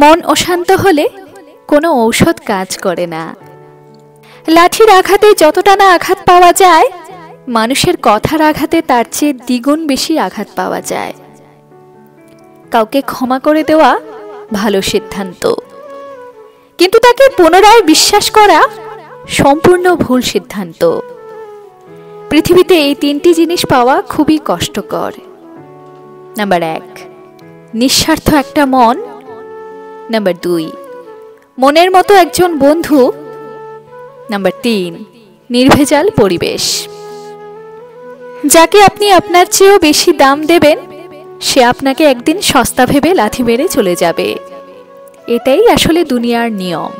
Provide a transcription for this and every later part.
মন অশান্ত হলে কোনো ঔষধ কাজ করে না। লাঠির আঘাতে যতটা না আঘাত পাওয়া যায়, মানুষের কথার আঘাতে তার চেয়ে দ্বিগুণ বেশি আঘাত পাওয়া যায়। কাউকে ক্ষমা করে দেওয়া ভালো সিদ্ধান্ত, কিন্তু তাকে পুনরায় বিশ্বাস করা সম্পূর্ণ ভুল সিদ্ধান্ত। পৃথিবীতে এই তিনটি জিনিস পাওয়া খুবই কষ্টকর। নাম্বার 1, নিঃস্বার্থ একটা মন। নাম্বার 2, মনের মতো একজন বন্ধু। নাম্বার 3, নির্ভেজাল পরিবেশ। যাকে আপনি আপনার চেয়েও বেশি দাম দেবেন, সে আপনাকে একদিন সস্তা ভেবে লাথি মেরে চলে যাবে। এটাই আসলে দুনিয়ার নিয়ম।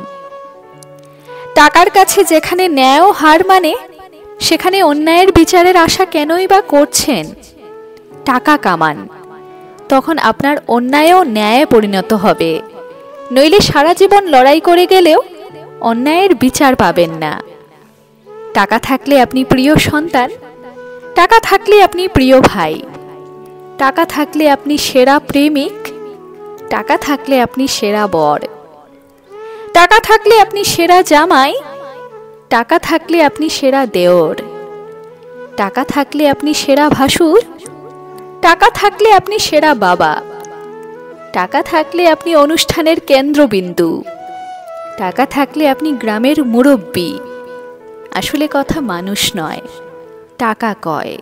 টাকার কাছে যেখানে ন্যায় হার মানে, সেখানে অন্যায়ের বিচারের আশা কেনই বা করছেন? টাকা কামান, তখন আপনার অন্যায়ও ন্যায়ে পরিণত হবে। নইলে সারা জীবন লড়াই করে গেলেও অন্যায়ের বিচার পাবেন না। টাকা থাকলে আপনি প্রিয় সন্তান, টাকা থাকলে আপনি প্রিয় ভাই, টাকা থাকলে আপনি সেরা প্রেমিক, টাকা থাকলে আপনি সেরা বর, টাকা থাকলে আপনি সেরা জামাই, টাকা থাকলে আপনি সেরা দেওর, টাকা থাকলে আপনি সেরা ভাসুর, টাকা থাকলে আপনি সেরা বাবা, টাকা থাকলে আপনি অনুষ্ঠানের কেন্দ্রবিন্দু, টাকা থাকলে আপনি গ্রামের মুরব্বী। আসলে কথা মানুষ নয়, টাকা কয়।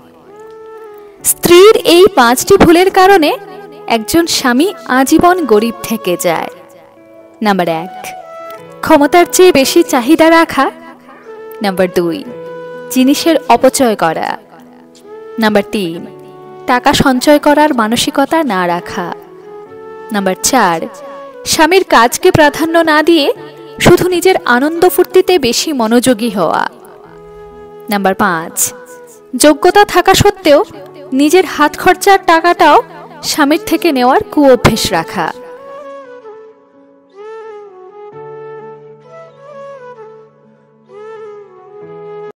স্ত্রীর এই 5টি ভুলের কারণে একজন স্বামী আজীবন গরিব থেকে যায়। নাম্বার 1, ক্ষমতার চেয়ে বেশি চাহিদা রাখা। নাম্বার 2, জিনিসের অপচয় করা। নাম্বার 3, টাকা সঞ্চয় করার মানসিকতা না রাখা। নাম্বার 4, স্বামীর কাজকে প্রাধান্য না দিয়ে শুধু নিজের আনন্দ ফুর্তিতে বেশি মনোযোগী হওয়া। নাম্বার 5, যোগ্যতা থাকা সত্ত্বেও নিজের হাত খরচার টাকাটাও স্বামীর থেকে নেওয়ার কুঅভ্যেস রাখা।